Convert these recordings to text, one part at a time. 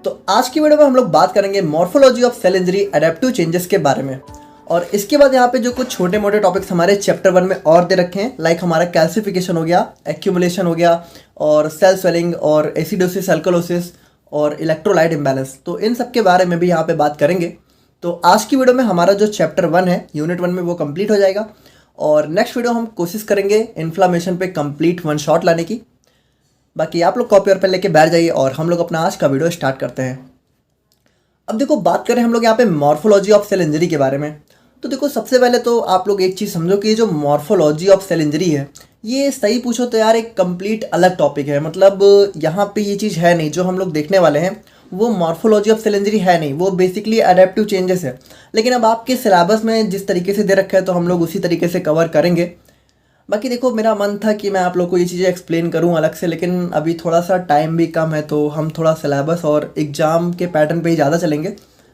तो आज की वीडियो में हम लोग बात करेंगे morphology of cell injury adaptive changes के बारे में। और इसके बाद यहाँ पे जो कुछ छोटे मोटे टॉपिक्स हमारे चैप्टर 1 में और दे रखे हैं, लाइक हमारा कैल्सिफिकेशन हो गया, एक्यूमुलेशन हो गया, और सेल स्वेलिंग और एसिडोसिस, अल्कोलोसिस और इलेक्ट्रोलाइट इम्बैलेंस। तो इन सब के बारे में भी यहाँ पे बात करेंगे। तो आज की वीडियो में हमारा जो चैप्टर 1 है यूनिट 1 में वो कंप्लीट हो जाएगा, और नेक्स्ट वीडियो हम कोशिश करेंगे इन्फ्लामेशन पे कंप्लीट 1 शॉट लाने की। बाकी आप लोग कॉपी और पेन लेके बैठ जाइए और हम लोग अपना आज का वीडियो स्टार्ट करते हैं। अब देखो, बात करें हम लोग यहाँ पे मॉर्फोलॉजी ऑफ सेल इंजरी के बारे में। तो देखो, सबसे पहले तो आप लोग एक चीज़ समझो कि ये जो मॉर्फोलॉजी ऑफ सेल इंजरी है, ये सही पूछो तो यार एक कंप्लीट अलग टॉपिक है। मतलब यहाँ पे ये चीज़ है नहीं, जो हम लोग देखने वाले हैं वो मॉर्फोलॉजी ऑफ सेल इंजरी है नहीं, वो बेसिकली अडेप्टिव चेंजेस है। लेकिन अब आपके सिलेबस में जिस तरीके से दे रखा है तो हम लोग उसी तरीके से कवर करेंगे। बाकी देखो, मेरा मन था कि मैं आप लोग को ये चीज़ें एक्सप्लेन करूं अलग से, लेकिन अभी थोड़ा सा टाइम भी कम है, तो हम थोड़ा सिलेबस और एग्ज़ाम के पैटर्न पे ही ज़्यादा चलेंगे।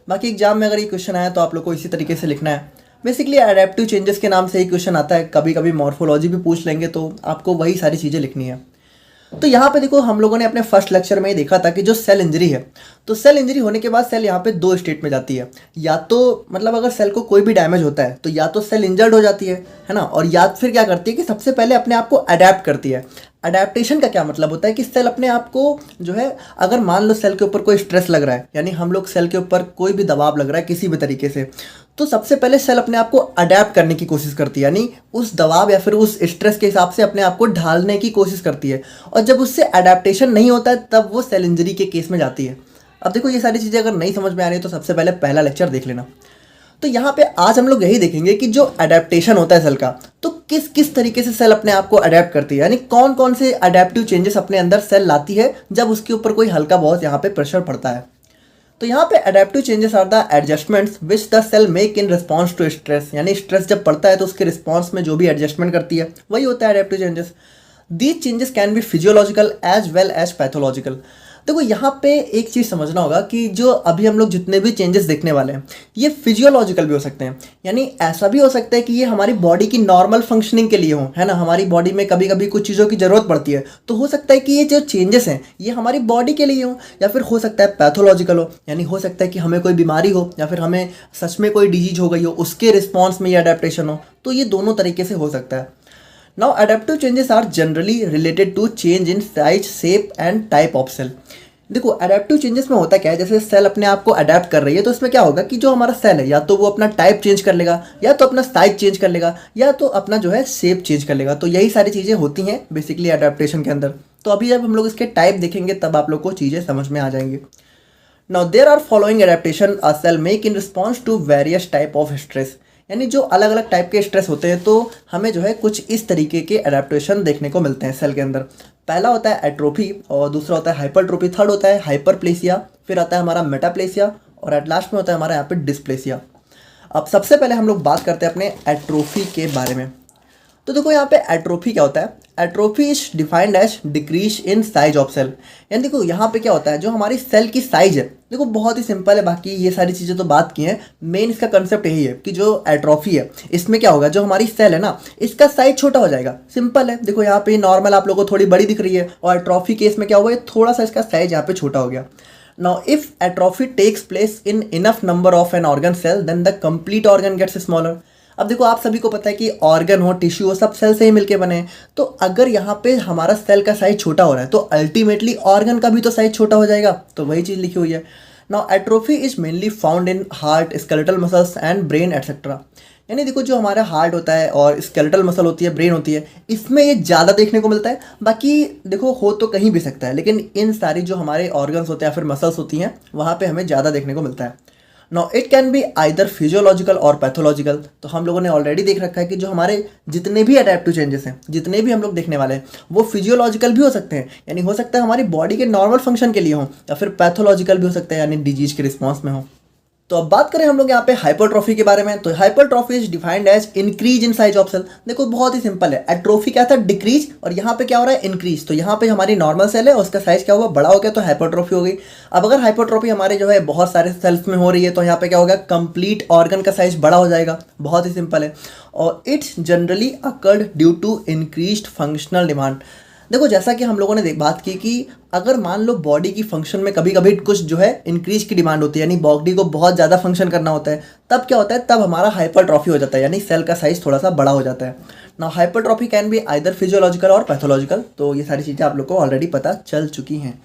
बाकी एग्जाम में अगर ये क्वेश्चन आया तो आप लोग को इसी तरीके से लिखना है। बेसिकली एडेप्टिव चेंजेस के नाम से ही क्वेश्चन आता है, कभी कभी मॉर्फोलॉजी भी पूछ लेंगे, तो आपको वही सारी चीज़ें लिखनी है। तो यहाँ पे देखो, हम लोगों ने अपने फर्स्ट लेक्चर में ही देखा था कि जो सेल इंजरी है, तो सेल इंजरी होने के बाद सेल यहाँ पे 2 स्टेट में जाती है। या तो मतलब अगर सेल को कोई भी डैमेज होता है तो या तो सेल इंजर्ड हो जाती है ना, और या फिर क्या करती है कि सबसे पहले अपने आप को अडेप्ट करती है। अडेप्टेशन का क्या मतलब होता है कि सेल अपने आप को जो है, अगर मान लो सेल के ऊपर कोई स्ट्रेस लग रहा है, यानी हम लोग सेल के ऊपर कोई भी दबाव लग रहा है किसी भी तरीके से, तो सबसे पहले सेल अपने आप को अडेप्ट करने की कोशिश करती है, यानी उस दबाव या फिर उस स्ट्रेस के हिसाब से अपने आप को ढालने की कोशिश करती है। और जब उससे अडेप्टेशन नहीं होता है तब वो सेल इंजरी के केस में जाती है। अब देखो, ये सारी चीज़ें अगर नहीं समझ में आ रही है तो सबसे पहले पहला लेक्चर देख लेना। तो यहाँ पे आज हम लोग यही देखेंगे कि जो अडेप्टेशन होता है सेल का, तो किस किस तरीके से सेल अपने आप को अडेप्ट करती है, यानी कौन कौन से अडेप्टिव चेंजेस अपने अंदर सेल लाती है जब उसके ऊपर कोई हल्का बहुत यहाँ पे प्रेशर पड़ता है। तो यहाँ पे adaptive changes are the adjustments which the cell make in response to stress, यानी स्ट्रेस जब पड़ता है तो उसके रिस्पॉन्स में जो भी एडजस्टमेंट करती है वही होता है adaptive changes. These changes can be physiological as well as pathological. देखो, यहाँ पे एक चीज़ समझना होगा कि जो अभी हम लोग जितने भी चेंजेस देखने वाले हैं ये फिजियोलॉजिकल भी हो सकते हैं, यानी ऐसा भी हो सकता है कि ये हमारी बॉडी की नॉर्मल फंक्शनिंग के लिए हो, है ना। हमारी बॉडी में कभी कभी कुछ चीज़ों की ज़रूरत पड़ती है, तो हो सकता है कि ये जो चेंजेस हैं ये हमारी बॉडी के लिए हो, या फिर हो सकता है पैथोलॉजिकल हो, यानी हो सकता है कि हमें कोई बीमारी हो या फिर हमें सच में कोई डिजीज हो गई हो, उसके रिस्पॉन्स में ये अडेप्टेशन हो। तो ये दोनों तरीके से हो सकता है। Now, adaptive changes are generally related to change in size, shape and type of cell. देखो, अडेप्टिव चेंजेस में होता क्या है, जैसे सेल अपने आप को अडेप्ट कर रही है तो इसमें क्या होगा कि जो हमारा सेल है या तो वो अपना टाइप चेंज कर लेगा, या तो अपना साइज चेंज कर लेगा, या तो अपना जो है शेप चेंज कर लेगा। तो यही सारी चीज़ें होती हैं बेसिकली अडेप्टेशन के अंदर। तो अभी जब हम लोग इसके टाइप देखेंगे तब आप लोग को चीज़ें समझ में आ जाएंगी। Now there are following adaptation a cell make in response to various type of stress, यानी जो अलग अलग टाइप के स्ट्रेस होते हैं तो हमें जो है कुछ इस तरीके के एडेप्टेशन देखने को मिलते हैं सेल के अंदर। पहला होता है एट्रोफी, और दूसरा होता है हाइपरट्रोफी, थर्ड होता है हाइपरप्लेसिया, फिर आता है हमारा मेटाप्लेसिया, और एट लास्ट में होता है हमारा यहाँ पे डिस्प्लेसिया। अब सबसे पहले हम लोग बात करते हैं अपने एट्रोफी के बारे में। तो देखो, यहाँ पे एट्रोफी क्या होता है। Atrophy is defined as decrease in size of cell, यानी देखो यहाँ पे क्या होता है, जो हमारी सेल की साइज है, देखो बहुत ही सिंपल है, बाकी ये सारी चीज़ें तो बात की हैं, मेन इसका कंसेप्ट यही है कि जो एट्रोफी है इसमें क्या होगा, जो हमारी सेल है ना इसका साइज छोटा हो जाएगा। सिंपल है, देखो यहाँ पे नॉर्मल आप लोगों को थोड़ी बड़ी दिख रही है, और एट्रोफी केस में क्या होगा, थोड़ा सा इसका साइज यहाँ पे छोटा हो गया। Now, if atrophy takes place in enough number of an organ cell, then the complete organ gets smaller. अब देखो, आप सभी को पता है कि ऑर्गन हो, टिश्यू हो, सब सेल से ही मिलके बने हैं। तो अगर यहाँ पे हमारा सेल का साइज छोटा हो रहा है तो अल्टीमेटली ऑर्गन का भी तो साइज छोटा हो जाएगा। तो वही चीज़ लिखी हुई है। Now atrophy is mainly found in heart, skeletal muscles and brain etcetera, यानी देखो जो हमारा हार्ट होता है और स्केलेटल मसल होती है, ब्रेन होती है, इसमें ये ज़्यादा देखने को मिलता है। बाकी देखो हो तो कहीं भी सकता है, लेकिन इन सारी जो हमारे ऑर्गन्स होते हैं या फिर मसल्स होती हैं वहाँ पे हमें ज़्यादा देखने को मिलता है। Now it can be either physiological or pathological. तो हम लोगों ने ऑलरेडी देख रखा है कि जो हमारे जितने भी अडेप्टिव चेंजेस हैं, जितने भी हम लोग देखने वाले हैं, वो फिजियोलॉजिकल भी हो सकते हैं, यानी हो सकता है हमारी बॉडी के नॉर्मल फंक्शन के लिए हो, या फिर पैथोलॉजिकल भी हो सकता है, यानी डिजीज के रिस्पॉन्स में हो। तो अब बात करें हम लोग यहाँ पे हाइपरट्रॉफी के बारे में। तो hypertrophy is defined as increase in size of cell. देखो बहुत ही सिंपल है, एट्रोफी क्या था, डिक्रीज, और यहाँ पे क्या हो रहा है, इंक्रीज। तो यहाँ पे हमारी नॉर्मल सेल है और उसका साइज क्या हुआ, बड़ा हो गया, तो हाइपरट्रॉफी हो गई। अब अगर हाइपरट्रॉफी हमारे जो है बहुत सारे सेल्स में हो रही है तो यहाँ पे क्या होगा, कंप्लीट ऑर्गन का साइज बड़ा हो जाएगा। बहुत ही सिंपल है, और it's generally occurred due to increased functional demand. देखो जैसा कि हम लोगों ने बात की कि अगर मान लो बॉडी की फंक्शन में कभी कभी कुछ जो है इंक्रीज की डिमांड होती है, यानी बॉडी को बहुत ज़्यादा फंक्शन करना होता है, तब क्या होता है, तब हमारा हाइपरट्रॉफी हो जाता है, यानी सेल का साइज थोड़ा सा बड़ा हो जाता है ना। Hypertrophy can be either physiological or pathological. तो ये सारी चीज़ें आप लोग को ऑलरेडी पता चल चुकी हैं।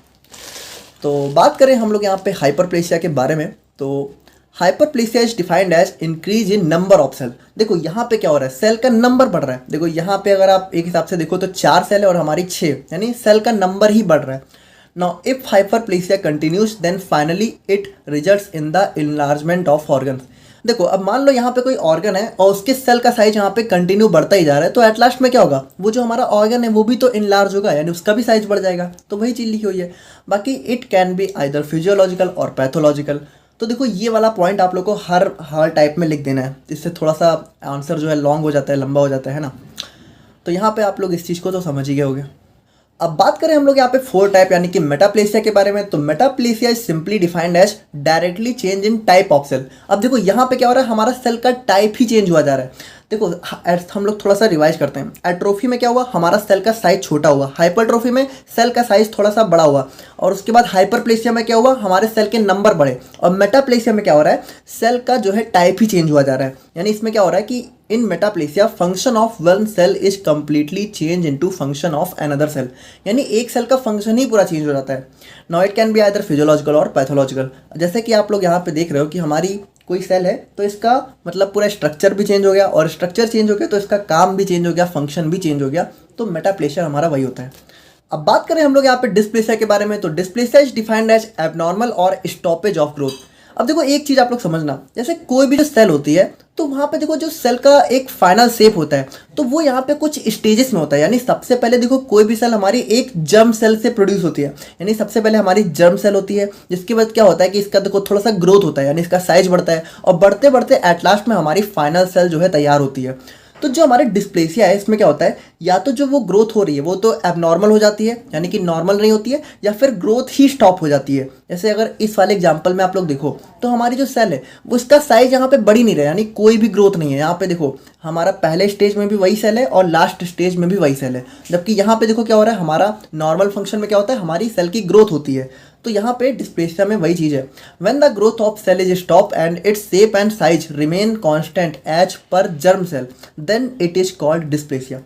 तो बात करें हम लोग यहाँ पे हाइपरप्लेसिया के बारे में, तो hyperplasia is defined as increase in number of cell. देखो यहाँ पे क्या हो रहा है, सेल का नंबर बढ़ रहा है। देखो यहाँ पे अगर आप एक हिसाब से देखो तो 4 सेल है और हमारी 6, यानी सेल का नंबर ही बढ़ रहा है। Now if hyperplasia continues then finally it results in the enlargement of organs. देखो अब मान लो यहाँ पे कोई ऑर्गन है और उसके सेल का साइज यहाँ पे कंटिन्यू बढ़ता ही जा रहा है, तो एट लास्ट में क्या होगा, वो जो हमारा ऑर्गन है वो भी तो इनलार्ज होगा, यानी उसका भी साइज बढ़ जाएगा। तो वही चीज़ लिखी हुई है। बाकी it can be either physiological or pathological. तो देखो ये वाला पॉइंट आप लोग को हर टाइप में लिख देना है, इससे थोड़ा सा आंसर जो है लॉन्ग हो जाता है, लंबा हो जाता है ना। तो यहाँ पे आप लोग इस चीज़ को तो समझ ही गए होंगे। अब बात करें हम लोग यहाँ पे 4 टाइप यानी कि मेटाप्लेसिया के बारे में, तो metaplasia is simply defined as directly change in type of cell. अब देखो यहाँ पे क्या हो रहा है, हमारा सेल का टाइप ही चेंज हुआ जा रहा है। देखो हम लोग थोड़ा सा रिवाइज करते हैं। एट्रोफी में क्या हुआ, हमारा सेल का साइज छोटा हुआ। हाइपरट्रोफी में सेल का साइज थोड़ा सा बड़ा हुआ। और उसके बाद हाइपरप्लेसिया में क्या हुआ, हमारे सेल के नंबर बढ़े। और मेटाप्लेसिया में क्या हो रहा है, सेल का जो है टाइप ही चेंज हुआ जा रहा है। यानी इसमें क्या हो रहा है कि in metaplasia function of one cell is completely change into function of another cell, यानी एक सेल का फंक्शन ही पूरा चेंज हो जाता है। Now it can be either physiological or pathological. जैसे कि आप लोग यहाँ पे देख रहे हो कि हमारी कोई सेल है तो इसका मतलब पूरा स्ट्रक्चर भी चेंज हो गया, और स्ट्रक्चर चेंज हो गया तो इसका काम भी चेंज हो गया, फंक्शन भी चेंज हो गया। तो मेटाप्लेसिया हमारा वही होता है। अब बात करें हम लोग यहाँ पे डिस्प्लेसिया के बारे में, तो dysplasia is defined as abnormal or stoppage of growth. अब देखो एक चीज़ आप लोग समझना, जैसे कोई भी जो सेल होती है तो वहाँ पे देखो जो सेल का एक फाइनल शेप होता है, तो वो यहाँ पे कुछ स्टेजेस में होता है। यानी सबसे पहले देखो कोई भी सेल हमारी एक जर्म सेल से प्रोड्यूस होती है, यानी सबसे पहले हमारी जर्म सेल होती है, जिसके बाद क्या होता है कि इसका देखो थोड़ा सा ग्रोथ होता है, यानी इसका साइज बढ़ता है, और बढ़ते बढ़ते एट लास्ट में हमारी फाइनल सेल जो है तैयार होती है। तो जो हमारे डिस्प्लेसिया है इसमें क्या होता है, या तो जो वो ग्रोथ हो रही है वो तो एबनॉर्मल हो जाती है, यानी कि नॉर्मल नहीं होती है, या फिर ग्रोथ ही स्टॉप हो जाती है। जैसे अगर इस वाले एग्जांपल में आप लोग देखो तो हमारी जो सेल है वो इसका साइज यहाँ पे बढ़ ही नहीं रहा है, यानी कोई भी ग्रोथ नहीं है। यहाँ पे देखो हमारा पहले स्टेज में भी वही सेल है और लास्ट स्टेज में भी वही सेल है, जबकि यहाँ पे देखो क्या हो रहा है, हमारा नॉर्मल फंक्शन में क्या होता है, हमारी सेल की ग्रोथ होती है। तो यहाँ पे डिस्प्लेसिया में वही चीज़ है। When the growth of cell is stop and its shape and size remain constant as per germ cell, then it is called dysplasia.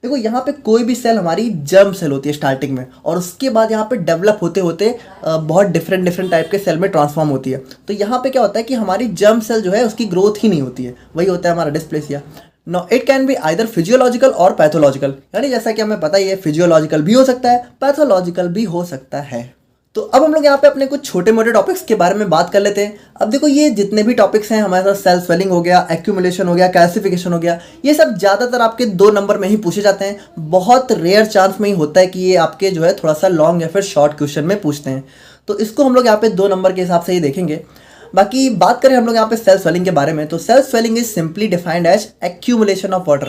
देखो यहाँ पे कोई भी सेल हमारी जर्म सेल होती है स्टार्टिंग में, और उसके बाद यहाँ पे डेवलप होते होते बहुत डिफरेंट टाइप के सेल में ट्रांसफॉर्म होती है। तो यहाँ पे क्या होता है कि हमारी जर्म सेल जो है उसकी ग्रोथ ही नहीं होती है, वही होता है हमारा dysplasia. Now it can be either physiological or pathological, यानी जैसा कि हमें पता ही है फिजियोलॉजिकल भी हो सकता है, पैथोलॉजिकल भी हो सकता है। तो अब हम लोग यहाँ पे अपने कुछ छोटे मोटे टॉपिक्स के बारे में बात कर लेते हैं। अब देखो ये जितने भी टॉपिक्स हैं हमारे साथ, सेल स्वेलिंग हो गया, एक्यूमुलेशन हो गया, कैल्सिफिकेशन हो गया, ये सब ज़्यादातर आपके 2 नंबर में ही पूछे जाते हैं। बहुत रेयर चांस में ही होता है कि ये आपके जो है थोड़ा सा लॉन्ग या फिर शॉर्ट क्वेश्चन में पूछते हैं। तो इसको हम लोग यहाँ पे 2 नंबर के हिसाब से ही देखेंगे। बाकी बात करें हम लोग यहाँ पे सेल स्वेलिंग के बारे में, तो cell swelling is simply defined as accumulation of water.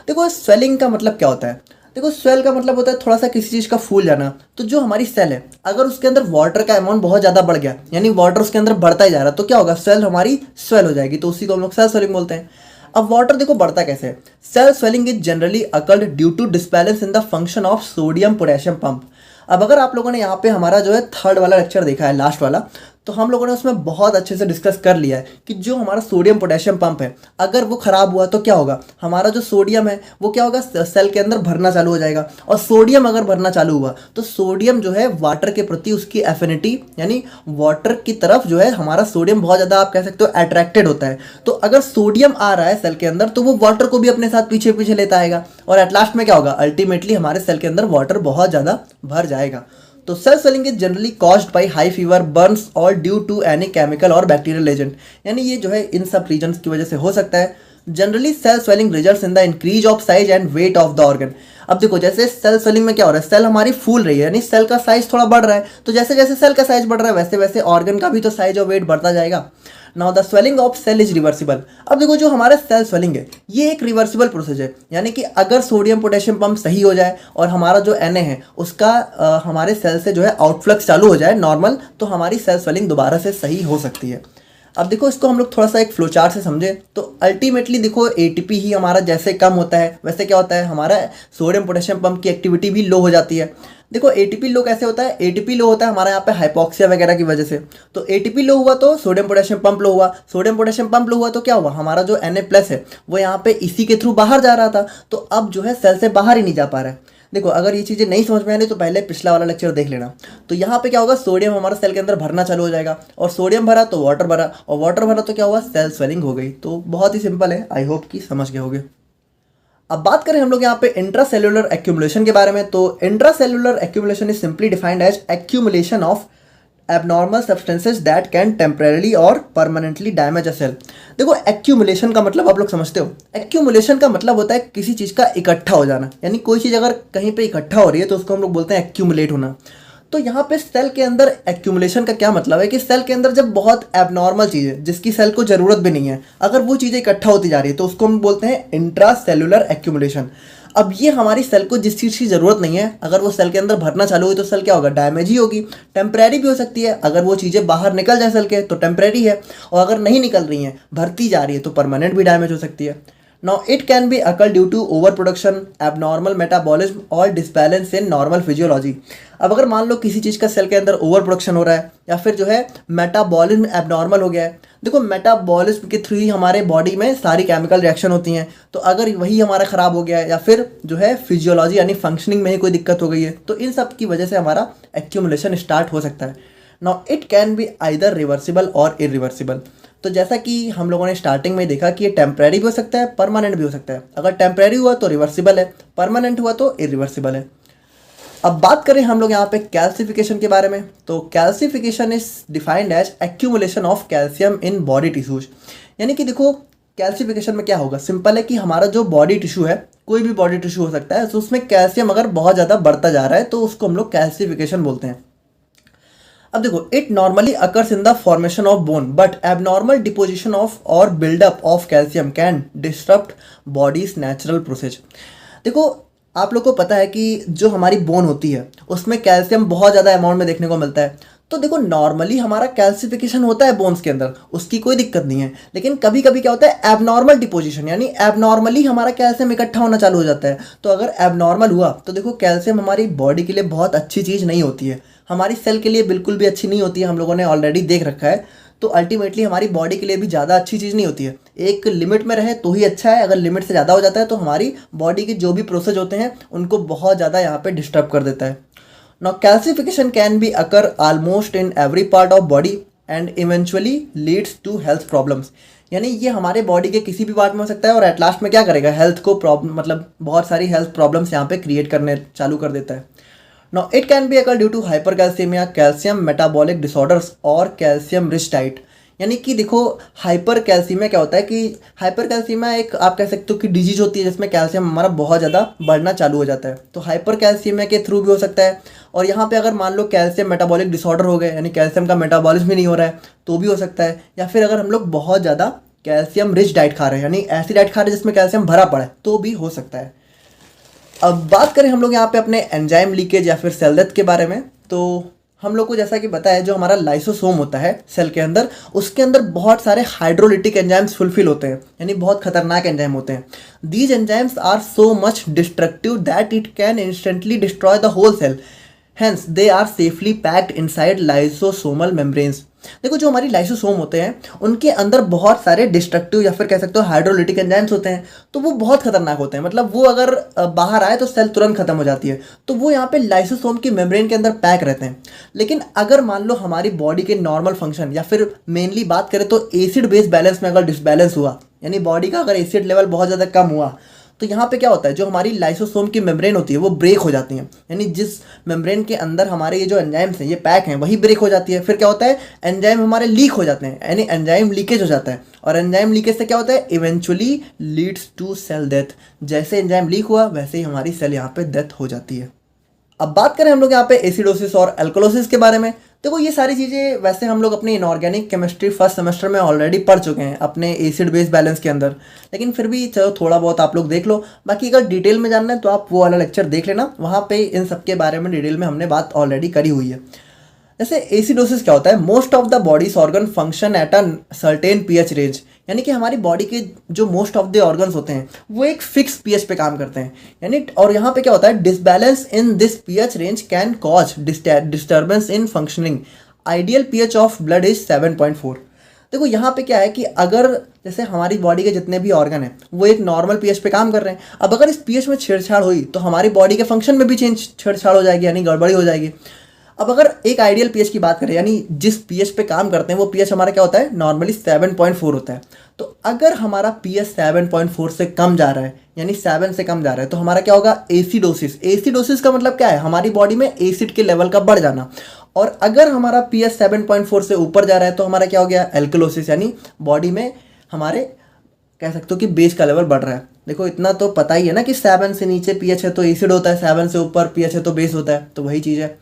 देखो स्वेलिंग का मतलब क्या होता है, देखो स्वेल का मतलब होता है थोड़ा सा किसी चीज़ का फूल जाना। तो जो हमारी सेल है अगर उसके अंदर वाटर का अमाउंट बहुत ज़्यादा बढ़ गया, यानी वाटर उसके अंदर बढ़ता ही जा रहा है, तो क्या होगा, सेल हमारी स्वेल हो जाएगी। तो उसी को हम लोग सेल स्वेलिंग बोलते हैं। अब वाटर देखो बढ़ता कैसे है, cell swelling is generally occurred due to disbalance in the function of sodium potassium pump. अब अगर आप लोगों ने यहाँ पे हमारा जो है 3rd वाला लेक्चर देखा है, लास्ट वाला, तो हम लोगों ने उसमें बहुत अच्छे से डिस्कस कर लिया है कि जो हमारा सोडियम पोटेशियम पंप है अगर वो ख़राब हुआ तो क्या होगा, हमारा जो सोडियम है वो क्या होगा, सेल के अंदर भरना चालू हो जाएगा। और सोडियम अगर भरना चालू हुआ तो सोडियम जो है वाटर के प्रति उसकी एफिनिटी, यानी वाटर की तरफ जो है हमारा सोडियम बहुत ज़्यादा आप कह सकते हो अट्रैक्टेड होता है। तो अगर सोडियम आ रहा है सेल के अंदर तो वो वाटर को भी अपने साथ पीछे पीछे लेता आएगा, और एट लास्ट में क्या होगा, अल्टीमेटली हमारे सेल के अंदर वाटर बहुत ज़्यादा भर जाएगा। तो cell swelling is generally caused by high fever, burns or due to any chemical or bacterial agent, यानी ये जो है इन सब रीजन्स की वजह से हो सकता है। Generally cell swelling results in the increase of size and weight of the organ. अब देखो जैसे सेल स्वेलिंग में क्या हो रहा है, सेल हमारी फूल रही है, यानी सेल का साइज थोड़ा बढ़ रहा है, तो जैसे जैसे सेल का साइज बढ़ रहा है वैसे वैसे ऑर्गन का भी तो साइज और वेट बढ़ता जाएगा। Now the swelling of cell is reversible. अब देखो जो हमारा सेल स्वेलिंग है ये एक रिवर्सिबल प्रोसेस है, यानी कि अगर सोडियम पोटेशियम पंप सही हो जाए और हमारा जो Na है उसका हमारे सेल से जो है आउटफ्लक्स चालू हो जाए नॉर्मल, तो हमारी सेल स्वेलिंग दोबारा से सही हो सकती है। अब देखो इसको हम लोग थोड़ा सा एक फ्लो चार्ट से समझें तो अल्टीमेटली देखो एटीपी ही हमारा जैसे कम होता है वैसे क्या होता है, हमारा सोडियम पोटेशियम पंप की एक्टिविटी भी लो हो जाती है। देखो एटीपी लो कैसे होता है, एटीपी लो होता है हमारा यहाँ पे हाइपोक्सिया वगैरह की वजह से। तो एटीपी लो हुआ तो सोडियम पोटेशियम पंप लो हुआ, सोडियम पोटेशियम पंप लो हुआ तो क्या हुआ, हमारा जो Na+ है वो यहाँ पे इसी के थ्रू बाहर जा रहा था, तो अब जो है सेल से बाहर ही नहीं जा पा रहा है। देखो अगर ये चीज़ें नहीं समझ में आ रही तो पहले पिछला वाला लेक्चर देख लेना। तो यहाँ पे क्या होगा, सोडियम हमारा सेल के अंदर भरना चालू हो जाएगा, और सोडियम भरा तो वाटर भरा, और वाटर भरा तो क्या हुआ, सेल स्वेलिंग हो गई। तो बहुत ही सिंपल है, आई होप कि समझ गए होगे। अब बात करें हम लोग यहाँ पे इंट्रासेल्युलर एक्यूमुलेशन के बारे में, तो intracellular accumulation is simply defined as accumulation of abnormal substances that can temporarily और permanently damage a cell। देखो एक्यूमुलेशन का मतलब आप लोग समझते हो, एक्यूमुलेशन का मतलब होता है किसी चीज़ का इकट्ठा हो जाना, यानी कोई चीज़ अगर कहीं पे इकट्ठा हो रही है तो उसको हम लोग बोलते हैं एक्यूमुलेट होना। तो यहाँ पे सेल के अंदर एक्यूमुलेशन का क्या मतलब है कि सेल के अंदर जब बहुत एबनॉर्मल चीज़ है जिसकी सेल को ज़रूरत भी नहीं है, अगर वो चीज़ें इकट्ठा होती जा रही है तो उसको हम बोलते हैं इंट्रासेल्युलर एक्यूमुलेशन। अब ये हमारी सेल को जिस चीज़ की ज़रूरत नहीं है अगर वो सेल के अंदर भरना चालू हुई तो सेल क्या होगा, डैमेज ही होगी। टेम्परेरी भी हो सकती है, अगर वो चीज़ें बाहर निकल जाए सेल के तो टेम्परेरी है, और अगर नहीं निकल रही हैं भरती जा रही है तो परमानेंट भी डैमेज हो सकती है। Now it can be occur due to overproduction, abnormal metabolism और disbalance in normal physiology। अब अगर मान लो किसी चीज़ का सेल के अंदर ओवर प्रोडक्शन हो रहा है या फिर जो है मेटाबॉलिज्म एबनॉर्मल हो गया है। देखो मेटाबॉलिज्म के थ्रू ही हमारे बॉडी में सारी केमिकल रिएक्शन होती हैं, तो अगर वही हमारा ख़राब हो गया है या फिर जो है फिजियोलॉजी यानी फंक्शनिंग में ही कोई दिक्कत हो गई है तो इन सब की वजह से हमारा एक्यूमुलेशन स्टार्ट हो सकता है। Now it can be either reversible और इरिवर्सिबल। तो जैसा कि हम लोगों ने स्टार्टिंग में देखा कि ये टेम्परेरी भी हो सकता है, परमानेंट भी हो सकता है। अगर टेम्परेरी हुआ तो रिवर्सिबल है, परमानेंट हुआ तो इरिवर्सिबल है। अब बात करें हम लोग यहाँ पे कैल्सिफिकेशन के बारे में, तो calcification is defined as accumulation of calcium in body tissues. यानी कि देखो कैल्सिफिकेशन में क्या होगा, सिंपल है कि हमारा जो बॉडी टिश्यू है, कोई भी बॉडी टिश्यू हो सकता है, तो उसमें कैल्शियम अगर बहुत ज़्यादा बढ़ता जा रहा है तो उसको हम लोग कैल्सिफिकेशन बोलते हैं। अब देखो it normally occurs in the formation of bone but abnormal deposition of और buildup of calcium can disturb body's natural process. देखो आप लोग को पता है कि जो हमारी बोन होती है उसमें कैल्शियम बहुत ज़्यादा अमाउंट में देखने को मिलता है। तो देखो नॉर्मली हमारा कैल्सिफिकेशन होता है बोन्स के अंदर, उसकी कोई दिक्कत नहीं है, लेकिन कभी कभी क्या होता है एबनॉर्मल डिपोजिशन, यानी एबनॉर्मली हमारा कैल्शियम इकट्ठा होना चालू हो जाता है। तो अगर एबनॉर्मल हुआ तो देखो कैल्शियम हमारी बॉडी के लिए बहुत अच्छी चीज़ नहीं होती है, हमारी सेल के लिए बिल्कुल भी अच्छी नहीं होती है, हम लोगों ने ऑलरेडी देख रखा है। तो अल्टीमेटली हमारी बॉडी के लिए भी ज़्यादा अच्छी चीज़ नहीं होती है, एक लिमिट में रहे तो ही अच्छा है। अगर लिमिट से ज़्यादा हो जाता है तो हमारी बॉडी के जो भी प्रोसेस होते हैं उनको बहुत ज़्यादा यहाँ पे डिस्टर्ब कर देता है। Now calcification can be occur almost in every part of body and eventually leads to health problems। यानी ये हमारे बॉडी के किसी भी पार्ट में हो सकता है और एट लास्ट में क्या करेगा, हेल्थ को प्रॉब्लम मतलब बहुत सारी हेल्थ प्रॉब्लम्स यहाँ पे क्रिएट करने चालू कर देता है। Now it can be occur due to hypercalcemia, calcium metabolic disorders और calcium rich diet। यानी कि देखो हाइपर कैल्सीमिया क्या होता है कि हाइपर कैल्सीमिया एक आप कह सकते हो कि डिजीज होती है जिसमें कैल्शियम हमारा बहुत ज़्यादा बढ़ना चालू हो जाता है, तो हाइपर कैल्सीमिया के थ्रू भी हो सकता है। और यहाँ पे अगर मान लो कैल्शियम मेटाबॉलिक डिसऑर्डर हो गए, यानी कैल्शियम का मेटाबॉलिज्म भी नहीं हो रहा है तो भी हो सकता है। या फिर अगर हम लोग बहुत ज़्यादा कैल्शियम रिच डाइट खा रहे हैं, यानी ऐसी डाइट खा रहे हैं जिसमें कैल्शियम भरा पड़ा है, तो भी हो सकता है। अब बात करें हम लोग यहाँ पे अपने एंजाइम लीकेज या फिर सेल डेथ के बारे में, तो हम लोग को जैसा कि पता है जो हमारा लाइसोसोम होता है सेल के अंदर, उसके अंदर बहुत सारे हाइड्रोलिटिक एंजाइम्स फुलफिल होते हैं, यानी बहुत खतरनाक एंजाइम होते हैं। These enzymes are so much destructive that it can instantly destroy the whole cell, hence they are safely packed inside lysosomal membranes. देखो जो हमारी लाइसोसोम होते हैं उनके अंदर बहुत सारे डिस्ट्रक्टिव या फिर कह सकते हो हाइड्रोलिटिक एंजाइम्स होते हैं, तो वो बहुत खतरनाक होते हैं। मतलब वो अगर बाहर आए तो सेल तुरंत खत्म हो जाती है, तो वो यहाँ पे लाइसोसोम की मेम्ब्रेन के अंदर पैक रहते हैं। लेकिन अगर मान लो हमारी बॉडी के नॉर्मल फंक्शन या फिर मेनली बात करें तो एसिड बेस बैलेंस में अगर डिसबैलेंस हुआ, यानी बॉडी का अगर एसिड लेवल बहुत ज़्यादा कम हुआ, तो यहाँ पे क्या होता है जो हमारी लाइसोसोम की मेम्ब्रेन होती है वो ब्रेक हो जाती है, यानी जिस मेम्ब्रेन के अंदर हमारे ये जो एंजाइम्स हैं ये पैक हैं वही ब्रेक हो जाती है। फिर क्या होता है एंजाइम हमारे लीक हो जाते हैं, यानी एंजाइम लीकेज हो जाता है, और एंजाइम लीकेज से क्या होता है eventually leads to cell death. जैसे एंजाइम लीक हुआ वैसे ही हमारी सेल यहाँ पे डेथ हो जाती है। अब बात करें हम लोग यहाँ पे एसिडोसिस और एल्कोलोसिस के बारे में, देखो ये सारी चीज़ें वैसे हम लोग अपनी इनऑर्गेनिक केमिस्ट्री फर्स्ट सेमेस्टर में ऑलरेडी पढ़ चुके हैं अपने एसिड बेस बैलेंस के अंदर, लेकिन फिर भी चलो थोड़ा बहुत आप लोग देख लो। बाकी अगर डिटेल में जानना है तो आप वो वाला लेक्चर देख लेना, वहाँ पे इन सब के बारे में डिटेल में हमने बात ऑलरेडी करी हुई है। जैसे एसिडोसिस क्या होता है, most of the bodies organ function at a certain pH range, यानी कि हमारी बॉडी के जो मोस्ट ऑफ द ऑर्गन्स होते हैं वो एक फिक्स पीएच पे काम करते हैं, यानी और यहाँ पे क्या होता है, disbalance in this pH range can cause disturbance in functioning. Ideal pH of blood is 7.4। देखो यहाँ पे क्या है कि अगर जैसे हमारी बॉडी के जितने भी ऑर्गन हैं वो एक नॉर्मल पीएच पे काम कर रहे हैं, अब अगर इस पीएच में छेड़छाड़ हुई तो हमारी बॉडी के फंक्शन में भी छेड़छाड़ हो जाएगी, यानी गड़बड़ी हो जाएगी। अब अगर एक आइडियल पीएच की बात करें, यानी जिस पीएच पे काम करते हैं वो पीएच हमारा क्या होता है, नॉर्मली 7.4 होता है। तो अगर हमारा पीएच 7.4 से कम जा रहा है, यानी 7 से कम जा रहा है, तो हमारा क्या होगा, एसिडोसिस। एसिडोसिस का मतलब क्या है, हमारी बॉडी में एसिड के लेवल का बढ़ जाना। और अगर हमारा पीएच 7.4 से ऊपर जा रहा है तो हमारा क्या हो गया, एल्कलोसिस, यानी बॉडी में हमारे कह सकते हो कि बेस का लेवल बढ़ रहा है। देखो इतना तो पता ही है ना कि 7 से नीचे पीएच है तो एसिड होता है, 7 से ऊपर पीएच है तो बेस होता है, तो वही चीज़ है।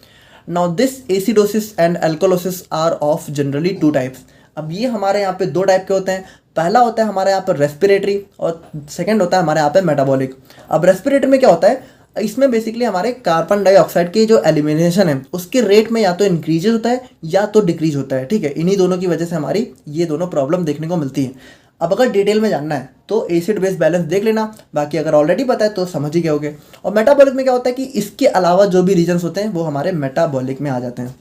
Now this acidosis and alkalosis are of generally 2 types. अब ये हमारे यहाँ पे 2 टाइप के होते हैं। पहला होता है हमारे यहाँ पर रेस्पिरेटरी और सेकंड होता है हमारे यहाँ पे मेटाबॉलिक। अब रेस्पिरेटरी में क्या होता है, इसमें बेसिकली हमारे कार्बन डाइऑक्साइड की जो एलिमिनेशन है उसके रेट में या तो इंक्रीज होता है या तो डिक्रीज होता है, ठीक है। इन्हीं दोनों की वजह से हमारी ये दोनों प्रॉब्लम देखने को मिलती है। अब अगर डिटेल में जानना है तो एसिड बेस बैलेंस देख लेना, बाकी अगर ऑलरेडी पता है तो समझ ही गए होगे। और मेटाबॉलिक में क्या होता है कि इसके अलावा जो भी रीजन्स होते हैं वो हमारे मेटाबॉलिक में आ जाते हैं।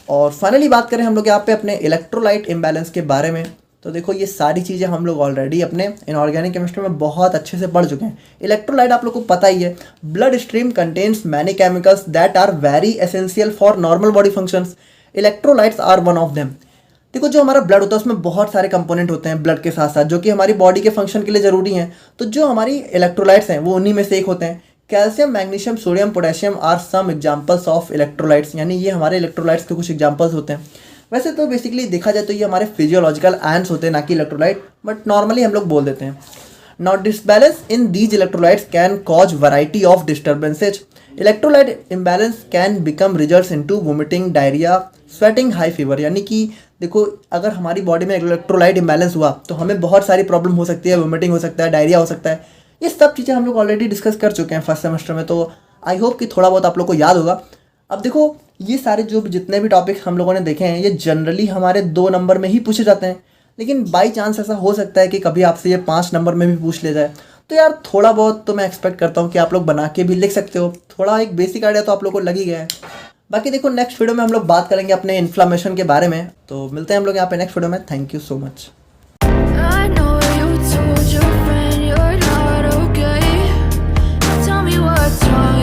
और फाइनली बात करें हम लोग यहाँ पे अपने इलेक्ट्रोलाइट इम्बैलेंस के बारे में, तो देखो ये सारी चीज़ें हम लोग ऑलरेडी अपने इनऑर्गेनिक केमिस्ट्री में बहुत अच्छे से पढ़ चुके हैं। इलेक्ट्रोलाइट आप लोग को पता ही है, blood stream contains many chemicals that are very essential for normal body functions. Electrolytes are one of them. देखो जो हमारा ब्लड होता है उसमें बहुत सारे कंपोनेंट होते हैं ब्लड के साथ साथ जो कि हमारी बॉडी के फंक्शन के लिए ज़रूरी हैं। तो जो हमारी इलेक्ट्रोलाइट्स हैं वो उन्हीं में से एक होते हैं। Calcium, magnesium, sodium, potassium are some examples of electrolytes, यानी ये हमारे इलेक्ट्रोलाइट्स के कुछ एग्जांपल्स होते हैं। वैसे तो बेसिकली देखा जाए तो ये हमारे फिजियोलॉजिकल आयंस होते हैं, ना कि इलेक्ट्रोलाइट, बट नॉर्मली हम लोग बोल देते हैं। Now disbalance in these electrolytes can cause variety of disturbances. Electrolyte imbalance can become results into vomiting, diarrhoea, sweating, high fever. यानी कि देखो अगर हमारी बॉडी में इलेक्ट्रोलाइट इम्बैलेंस हुआ तो हमें बहुत सारी प्रॉब्लम हो सकती है, वोमिटिंग हो सकता है, डायरिया हो सकता है। ये सब चीज़ें हम लोग ऑलरेडी डिस्कस कर चुके हैं फर्स्ट सेमेस्टर में, तो आई होप कि थोड़ा बहुत आप लोग को याद होगा। अब देखो ये सारे जो जितने भी टॉपिक हम लोगों ने देखे हैं ये जनरली हमारे 2 नंबर में ही पूछे जाते हैं, लेकिन बाई चांस ऐसा हो सकता है कि कभी आपसे ये 5 नंबर में भी पूछ ले जाए। तो यार थोड़ा बहुत तो मैं एक्सपेक्ट करता हूँ कि आप लोग बना के भी लिख सकते हो, थोड़ा एक बेसिक आइडिया तो आप लोग को लग ही गया है। बाकी देखो नेक्स्ट वीडियो में हम लोग बात करेंगे अपने इन्फ्लेमेशन के बारे में, तो मिलते हैं हम लोग यहाँ पे नेक्स्ट वीडियो में। Thank you so much. I know you told your friend you're not okay. Tell me what's wrong.